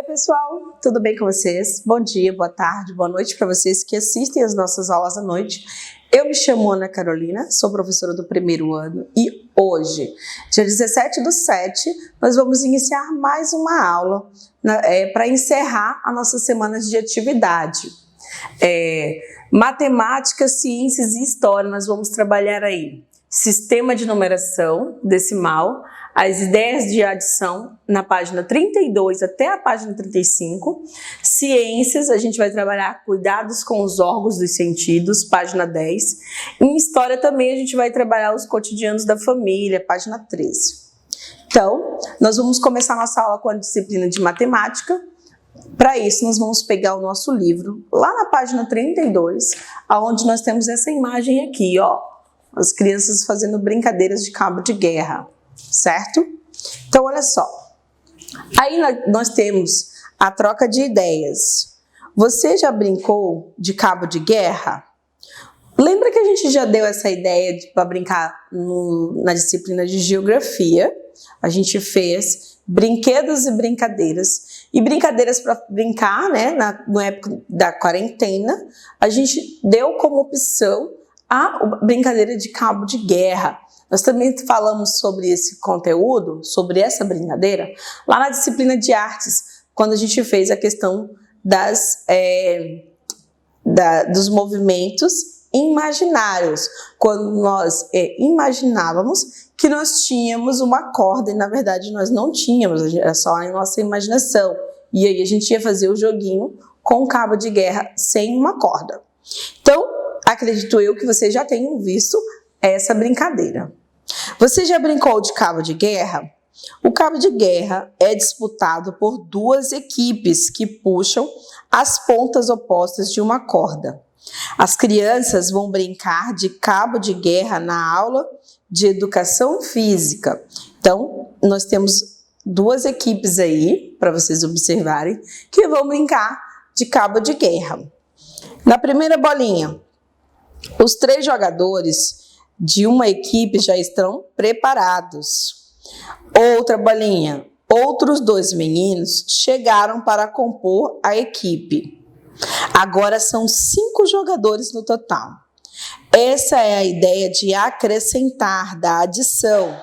Pessoal, tudo bem com vocês? Bom dia, boa tarde, boa noite para vocês que assistem as nossas aulas à noite. Eu me chamo Ana Carolina, sou professora do primeiro ano e hoje, dia 17/7, nós vamos iniciar mais uma aula para encerrar a nossa semana de atividade. Matemática, ciências e história, nós vamos trabalhar aí sistema de numeração decimal, as ideias de adição na página 32 até a página 35. Ciências, a gente vai trabalhar cuidados com os órgãos dos sentidos, página 10. Em história também a gente vai trabalhar os cotidianos da família, página 13. Então, nós vamos começar nossa aula com a disciplina de matemática. Para isso, nós vamos pegar o nosso livro, lá na página 32, onde nós temos essa imagem aqui, ó, as crianças fazendo brincadeiras de cabo de guerra. Certo? Então, olha só. Aí nós temos a troca de ideias. Você já brincou de cabo de guerra? Lembra que a gente já deu essa ideia para brincar na disciplina de geografia? A gente fez brinquedos e brincadeiras. E brincadeiras para brincar, né? Na época da quarentena, a gente deu como opção a brincadeira de cabo de guerra. Nós também falamos sobre esse conteúdo, sobre essa brincadeira, lá na disciplina de artes, quando a gente fez a questão dos movimentos imaginários, quando nós imaginávamos que nós tínhamos uma corda e na verdade nós não tínhamos, era só a nossa imaginação. E aí a gente ia fazer o joguinho com o cabo de guerra sem uma corda. Então, acredito eu que vocês já tenham visto essa brincadeira. Você já brincou de cabo de guerra? O cabo de guerra é disputado por duas equipes que puxam as pontas opostas de uma corda. As crianças vão brincar de cabo de guerra na aula de educação física. Então, nós temos duas equipes aí, para vocês observarem, que vão brincar de cabo de guerra. Na primeira bolinha, os 3 jogadores de uma equipe já estão preparados. Outra bolinha, outros 2 meninos chegaram para compor a equipe. Agora são 5 jogadores no total. Essa é a ideia de acrescentar, da adição.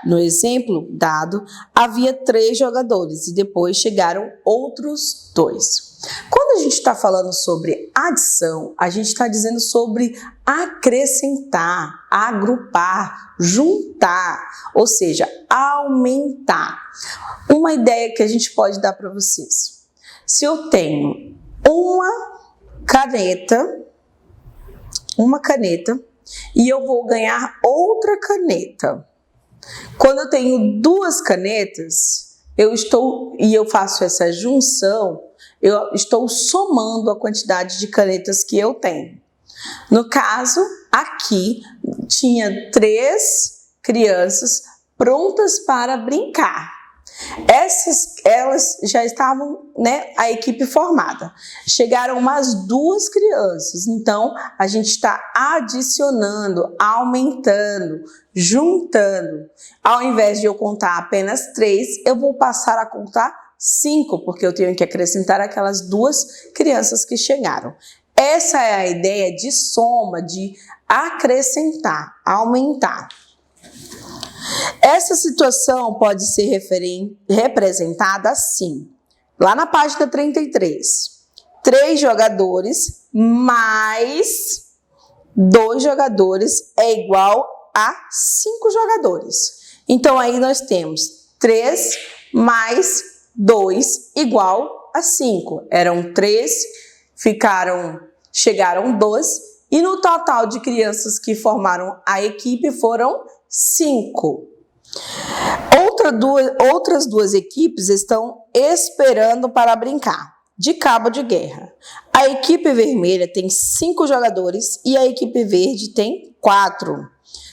No exemplo dado, havia 3 jogadores e depois chegaram outros 2. Quando a gente está falando sobre adição, a gente está dizendo sobre acrescentar, agrupar, juntar, ou seja, aumentar. Uma ideia que a gente pode dar para vocês. Se eu tenho uma caneta e eu vou ganhar outra caneta. Quando eu tenho 2 canetas, eu faço essa junção, eu estou somando a quantidade de canetas que eu tenho. No caso, aqui tinha 3 crianças prontas para brincar. Elas já estavam, né, a equipe formada. Chegaram mais 2 crianças, então a gente está adicionando, aumentando, juntando. Ao invés de eu contar apenas 3, eu vou passar a contar 5, porque eu tenho que acrescentar aquelas 2 crianças que chegaram. Essa é a ideia de soma, de acrescentar, aumentar. Essa situação pode ser representada assim. Lá na página 33, 3 jogadores mais 2 jogadores é igual a 5 jogadores. Então, aí nós temos 3 mais 2 igual a 5. Eram 3, chegaram 2 e no total de crianças que formaram a equipe foram 5. Outras 2 equipes estão esperando para brincar de cabo de guerra. A equipe vermelha tem 5 jogadores e a equipe verde tem 4.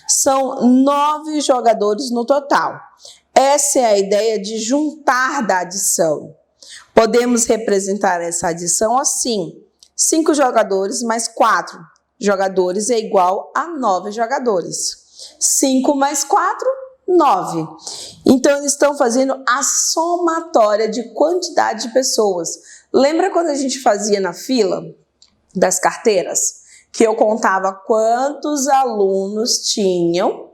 São 9 jogadores no total. Essa é a ideia de juntar da adição. Podemos representar essa adição assim: 5 jogadores mais 4 jogadores é igual a 9 jogadores. 5 mais 4, 9. Então, eles estão fazendo a somatória de quantidade de pessoas. Lembra quando a gente fazia na fila das carteiras? Que eu contava quantos alunos tinham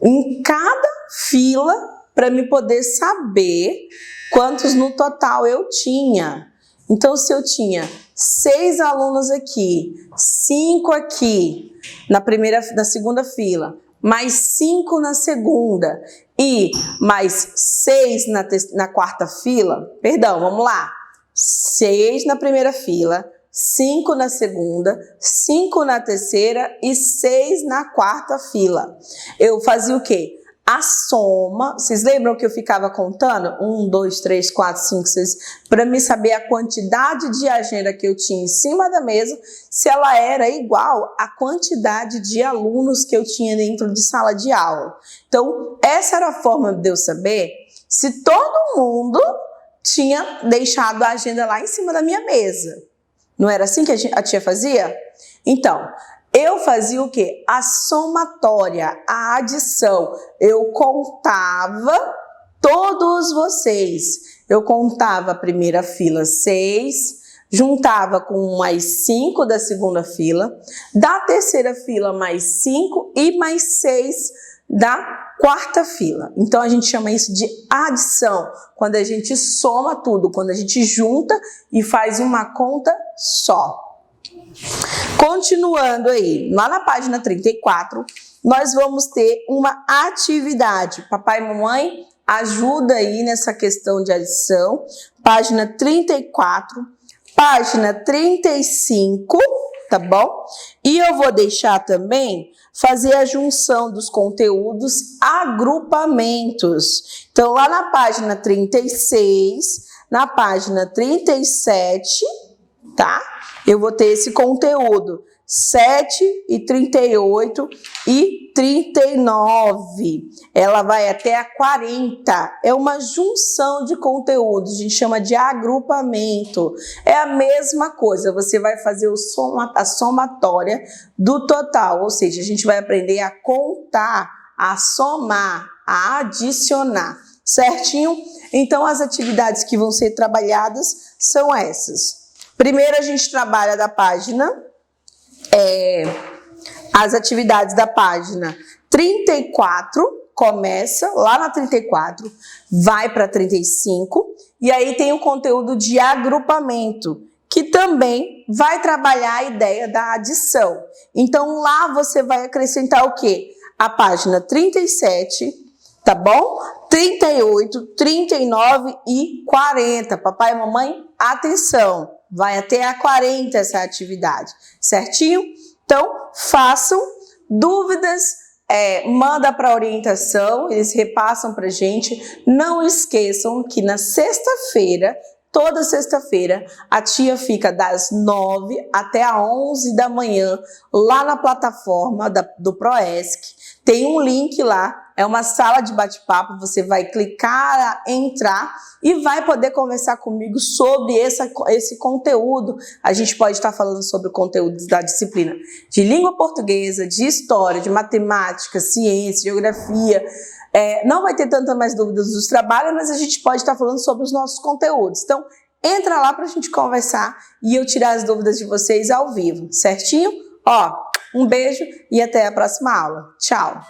em cada fila para me poder saber quantos no total eu tinha. Então, se eu tinha 6 alunos aqui, 5 aqui na segunda fila, mais 5 na segunda e mais 6 na quarta fila, perdão, vamos lá, 6 na primeira fila, 5 na segunda, 5 na terceira e 6 na quarta fila. Eu fazia o quê? A soma, vocês lembram que eu ficava contando? 1, 2, 3, 4, 5, 6, para me saber a quantidade de agenda que eu tinha em cima da mesa, se ela era igual à quantidade de alunos que eu tinha dentro de sala de aula. Então, essa era a forma de eu saber se todo mundo tinha deixado a agenda lá em cima da minha mesa. Não era assim que a tia fazia? Então, eu fazia o quê? A somatória, a adição. Eu contava todos vocês. Eu contava a primeira fila 6, juntava com mais 5 da segunda fila, da terceira fila mais 5 e mais 6 da quarta fila. Então, a gente chama isso de adição, quando a gente soma tudo, quando a gente junta e faz uma conta só. Continuando aí, lá na página 34, nós vamos ter uma atividade. Papai e mamãe, ajuda aí nessa questão de adição. Página 34, página 35, tá bom? E eu vou deixar também fazer a junção dos conteúdos, agrupamentos. Então, lá na página 36, na página 37, tá? Eu vou ter esse conteúdo 7 e 38 e 39. Ela vai até a 40. É uma junção de conteúdos, a gente chama de agrupamento. É a mesma coisa, você vai fazer a somatória do total, ou seja, a gente vai aprender a contar, a somar, a adicionar, certinho? Então, as atividades que vão ser trabalhadas são essas. Primeiro, a gente trabalha da página, as atividades da página 34, começa lá na 34, vai para 35, e aí tem o conteúdo de agrupamento, que também vai trabalhar a ideia da adição. Então, lá você vai acrescentar o quê? A página 37, tá bom? 38, 39 e 40. Papai e mamãe, atenção! Vai até a 40 essa atividade, certinho? Então, façam. Dúvidas, manda para a orientação, eles repassam para a gente. Não esqueçam que na sexta-feira, toda sexta-feira, a tia fica das 9 até as 11 da manhã, lá na plataforma do Proesc. Tem um link lá, é uma sala de bate-papo, você vai clicar, entrar e vai poder conversar comigo sobre esse conteúdo. A gente pode estar falando sobre o conteúdo da disciplina de língua portuguesa, de história, de matemática, ciência, geografia. Não vai ter tantas mais dúvidas dos trabalhos, mas a gente pode estar falando sobre os nossos conteúdos. Então, entra lá para a gente conversar e eu tirar as dúvidas de vocês ao vivo, certinho? Um beijo e até a próxima aula. Tchau!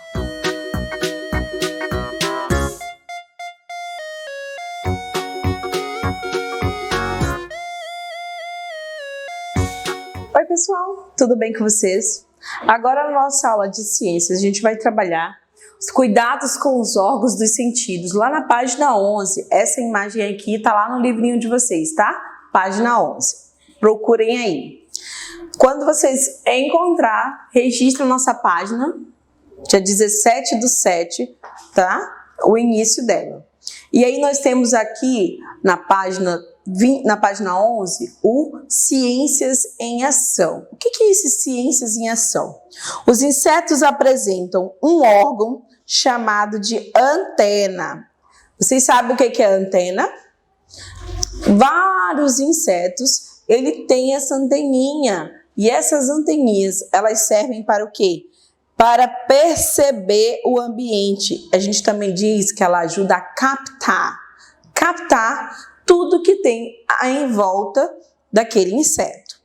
Oi, pessoal! Tudo bem com vocês? Agora, na nossa aula de ciências, a gente vai trabalhar os cuidados com os órgãos dos sentidos. Lá na página 11, essa imagem aqui está lá no livrinho de vocês, tá? Página 11. Procurem aí. Quando vocês encontrar, registra nossa página, dia 17/7, tá? O início dela. E aí nós temos aqui na página na página 11, o Ciências em Ação. O que é esse Ciências em Ação? Os insetos apresentam um órgão chamado de antena. Vocês sabem o que é antena? Vários insetos, ele tem essa anteninha. E essas anteninhas, elas servem para o quê? Para perceber o ambiente. A gente também diz que ela ajuda a captar tudo que tem em volta daquele inseto.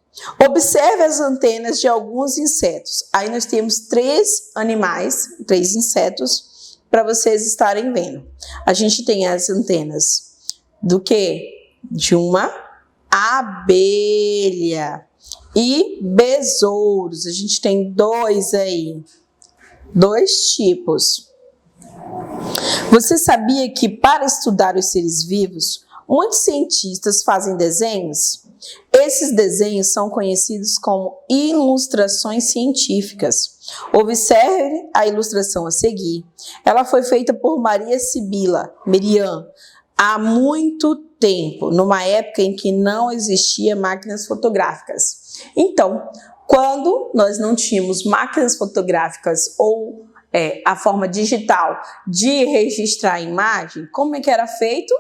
Observe as antenas de alguns insetos. Aí nós temos 3 animais, 3 insetos, para vocês estarem vendo. A gente tem as antenas do quê? De uma abelha e besouros. A gente tem 2 aí, 2 tipos. Você sabia que para estudar os seres vivos, muitos cientistas fazem desenhos? Esses desenhos são conhecidos como ilustrações científicas. Observe a ilustração a seguir. Ela foi feita por Maria Sibila Merian há muito tempo, numa época em que não existia máquinas fotográficas. Então, quando nós não tínhamos máquinas fotográficas ou a forma digital de registrar a imagem, como é que era feito?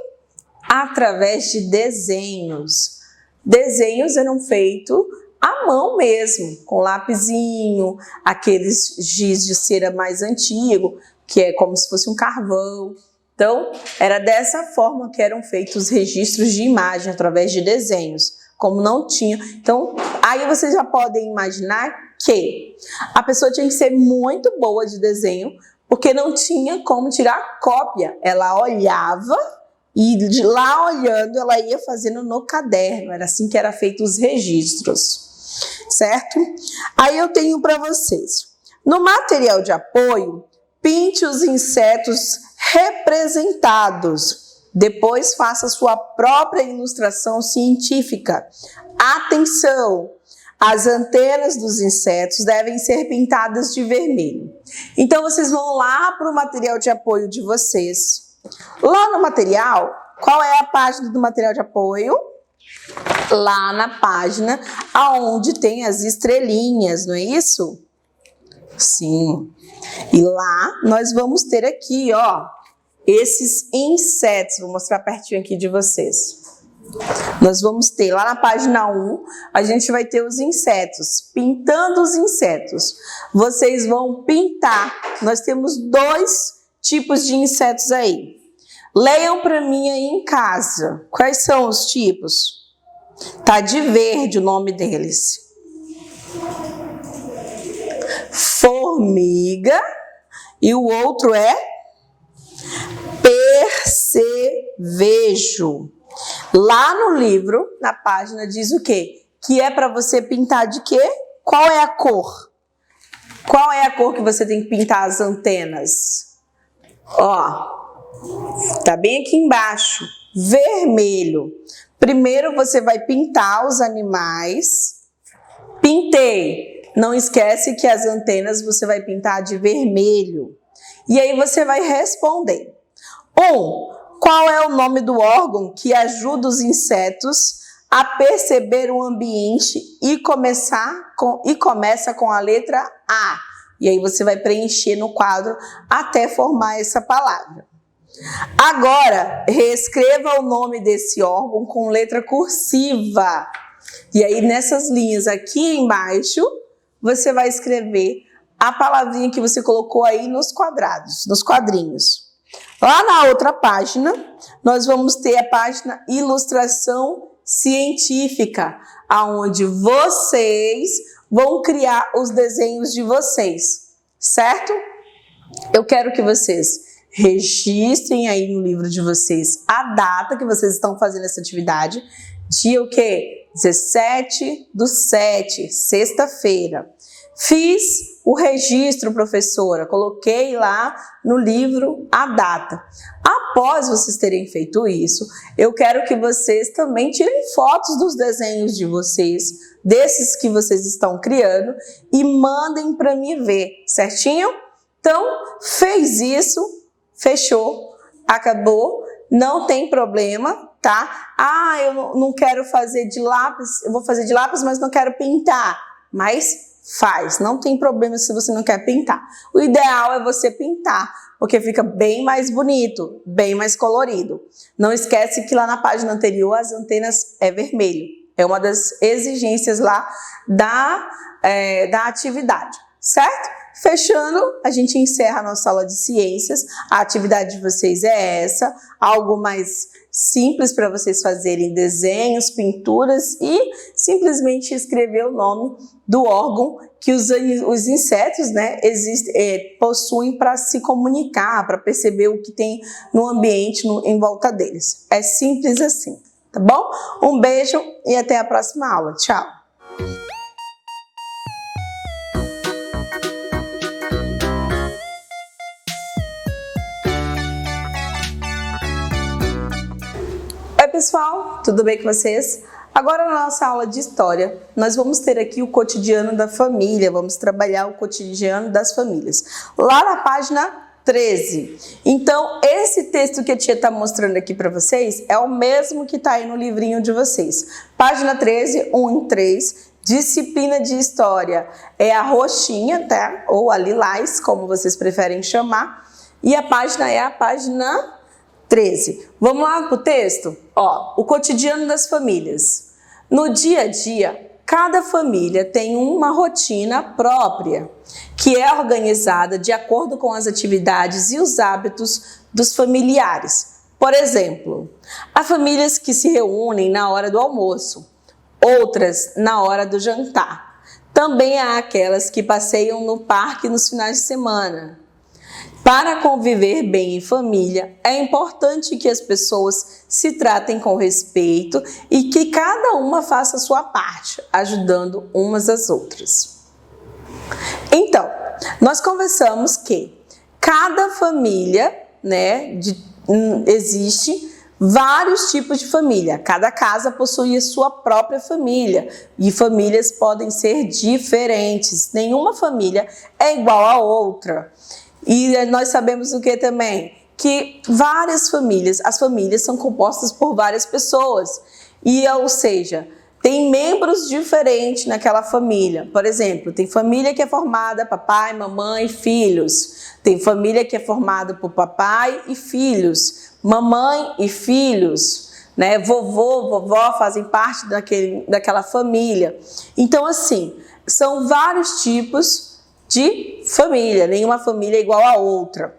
Através de desenhos. Desenhos eram feitos à mão mesmo, com lapisinho, aqueles giz de cera mais antigo, que é como se fosse um carvão. Então, era dessa forma que eram feitos os registros de imagem, através de desenhos, como não tinha. Então, aí vocês já podem imaginar que a pessoa tinha que ser muito boa de desenho, porque não tinha como tirar cópia. Ela olhava e de lá olhando, ela ia fazendo no caderno. Era assim que era feito os registros, certo? Aí eu tenho para vocês. No material de apoio, pinte os insetos representados. Depois faça sua própria ilustração científica. Atenção! As antenas dos insetos devem ser pintadas de vermelho. Então, vocês vão lá para o material de apoio de vocês. Lá no material, qual é a página do material de apoio? Lá na página onde tem as estrelinhas, não é isso? Sim. E lá nós vamos ter aqui, ó, esses insetos. Vou mostrar pertinho aqui de vocês. Nós vamos ter lá na página 1, a gente vai ter os insetos, pintando os insetos. Vocês vão pintar. Nós temos 2 tipos de insetos aí. Leiam para mim aí em casa. Quais são os tipos? Tá de verde o nome deles. Formiga e o outro é percevejo. Lá no livro, na página, diz o quê? Que é para você pintar de quê? Qual é a cor? Qual é a cor que você tem que pintar as antenas? Ó, tá bem aqui embaixo. Vermelho. Primeiro você vai pintar os animais. Pintei. Não esquece que as antenas você vai pintar de vermelho. E aí você vai responder. 1. Qual é o nome do órgão que ajuda os insetos a perceber o ambiente e começa com a letra A? E aí você vai preencher no quadro até formar essa palavra. Agora, reescreva o nome desse órgão com letra cursiva. E aí nessas linhas aqui embaixo, você vai escrever a palavrinha que você colocou aí nos quadrados, nos quadrinhos. Lá na outra página, nós vamos ter a página Ilustração Científica, onde vocês vão criar os desenhos de vocês, certo? Eu quero que vocês registrem aí no livro de vocês a data que vocês estão fazendo essa atividade. Dia o quê? 17/7, sexta-feira. Fiz o registro, professora, coloquei lá no livro a data. Após vocês terem feito isso, eu quero que vocês também tirem fotos dos desenhos de vocês, desses que vocês estão criando, e mandem para mim ver, certinho? Então, fez isso, fechou, acabou, não tem problema, tá? tá? Ah, eu não quero fazer de lápis, eu vou fazer de lápis, mas não quero pintar. Mas faz, não tem problema se você não quer pintar. O ideal é você pintar, porque fica bem mais bonito, bem mais colorido. Não esquece que lá na página anterior as antenas é vermelho. É uma das exigências lá da atividade, certo? Fechando, a gente encerra a nossa aula de ciências. A atividade de vocês é essa, algo mais simples para vocês fazerem desenhos, pinturas e simplesmente escrever o nome do órgão que os insetos, né, possuem para se comunicar, para perceber o que tem no ambiente em volta deles. É simples assim, tá bom? Um beijo e até a próxima aula. Tchau! Oi pessoal, tudo bem com vocês? Agora na nossa aula de história, nós vamos ter aqui o cotidiano da família, vamos trabalhar o cotidiano das famílias, lá na página 13. Então, esse texto que a tia está mostrando aqui para vocês é o mesmo que está aí no livrinho de vocês. Página 13, 1 em 3, disciplina de história. É a roxinha, tá? Ou a lilás, como vocês preferem chamar. E a página é a página 13. Vamos lá para o texto? Ó, o cotidiano das famílias. No dia a dia, cada família tem uma rotina própria, que é organizada de acordo com as atividades e os hábitos dos familiares. Por exemplo, há famílias que se reúnem na hora do almoço, outras na hora do jantar. Também há aquelas que passeiam no parque nos finais de semana. Para conviver bem em família, é importante que as pessoas se tratem com respeito e que cada uma faça a sua parte, ajudando umas às outras. Então, nós conversamos que cada família, né, existe vários tipos de família. Cada casa possui a sua própria família e famílias podem ser diferentes. Nenhuma família é igual à outra. E nós sabemos o que também? Que várias famílias, as famílias são compostas por várias pessoas. Ou seja, tem membros diferentes naquela família. Por exemplo, tem família que é formada por papai, mamãe e filhos. Tem família que é formada por papai e filhos, mamãe e filhos, né? Vovô, vovó fazem parte daquela família. Então, assim, são vários tipos de família, nenhuma família é igual a outra.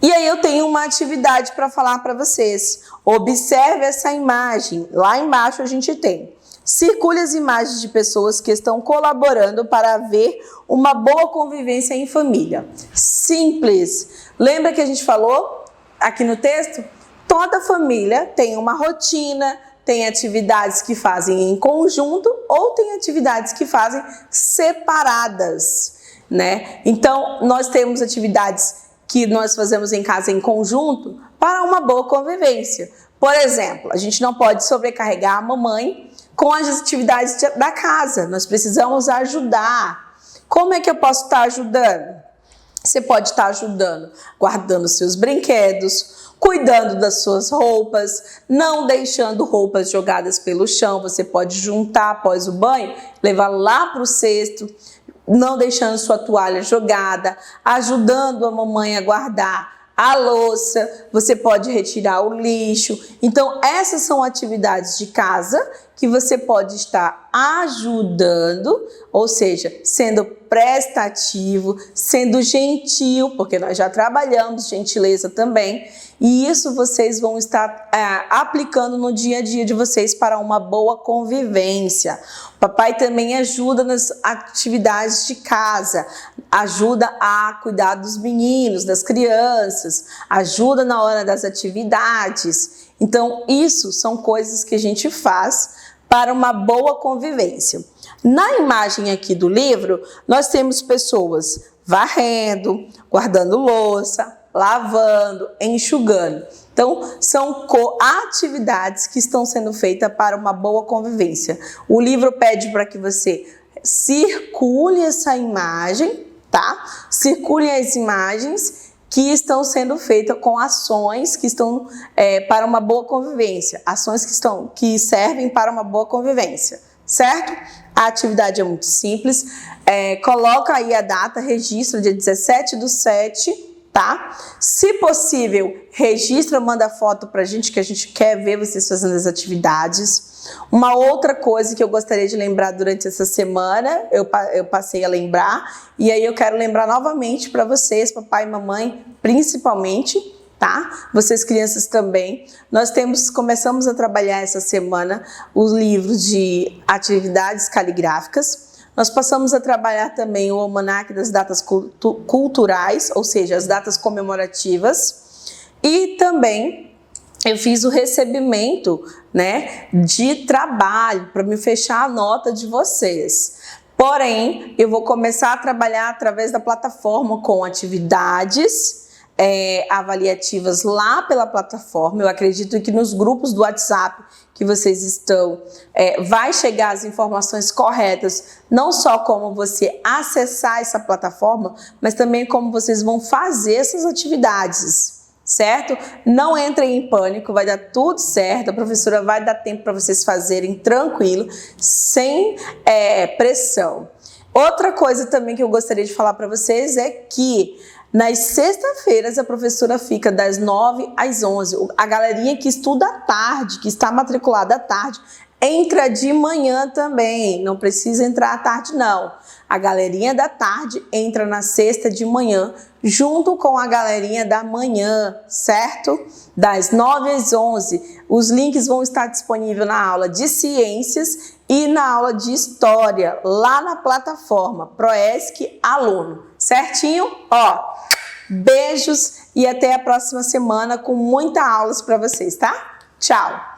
E aí eu tenho uma atividade para falar para vocês. Observe essa imagem. Lá embaixo a gente tem. Circule as imagens de pessoas que estão colaborando para haver uma boa convivência em família. Simples. Lembra que a gente falou aqui no texto? Toda família tem uma rotina, tem atividades que fazem em conjunto ou tem atividades que fazem separadas, né? Então, nós temos atividades que nós fazemos em casa em conjunto para uma boa convivência. Por exemplo, a gente não pode sobrecarregar a mamãe com as atividades da casa. Nós precisamos ajudar. Como é que eu posso estar ajudando? Você pode estar ajudando guardando seus brinquedos, cuidando das suas roupas, não deixando roupas jogadas pelo chão. Você pode juntar após o banho, levar lá para o cesto, não deixando sua toalha jogada, ajudando a mamãe a guardar a louça, você pode retirar o lixo. Então, essas são atividades de casa que você pode estar ajudando, ou seja, sendo prestativo, sendo gentil, porque nós já trabalhamos gentileza também, e isso vocês vão estar aplicando no dia a dia de vocês para uma boa convivência. O papai também ajuda nas atividades de casa, ajuda a cuidar dos meninos, das crianças, ajuda na hora das atividades. Então, isso são coisas que a gente faz para uma boa convivência. Na imagem aqui do livro, nós temos pessoas varrendo, guardando louça, lavando, enxugando. Então, são atividades que estão sendo feitas para uma boa convivência. O livro pede para que você circule essa imagem, tá? Circule as imagens que estão sendo feitas com ações que estão para uma boa convivência, ações que servem para uma boa convivência, certo? A atividade é muito simples, coloca aí a data, registra dia 17/7, tá? Se possível, registra, manda foto pra gente, que a gente quer ver vocês fazendo as atividades. Uma outra coisa que eu gostaria de lembrar durante essa semana, eu passei a lembrar, e aí eu quero lembrar novamente para vocês, papai e mamãe, principalmente, tá? Vocês crianças também. Nós começamos a trabalhar essa semana os livros de atividades caligráficas. Nós passamos a trabalhar também o almanaque das datas culturais, ou seja, as datas comemorativas. E também eu fiz o recebimento, né, de trabalho para me fechar a nota de vocês. Porém, eu vou começar a trabalhar através da plataforma com atividades avaliativas lá pela plataforma. Eu acredito que nos grupos do WhatsApp que vocês estão, vai chegar as informações corretas, não só como você acessar essa plataforma, mas também como vocês vão fazer essas atividades, certo? Não entrem em pânico, vai dar tudo certo, a professora vai dar tempo para vocês fazerem tranquilo, sem pressão. Outra coisa também que eu gostaria de falar para vocês é que nas sextas-feiras a professora fica das 9 às 11. A galerinha que estuda à tarde, que está matriculada à tarde, entra de manhã também. Não precisa entrar à tarde, não. A galerinha da tarde entra na sexta de manhã, junto com a galerinha da manhã, certo? Das 9 às 11. Os links vão estar disponíveis na aula de ciências e na aula de história, lá na plataforma Proesc Aluno. Certinho? Ó, beijos e até a próxima semana com muitas aulas para vocês, tá? Tchau!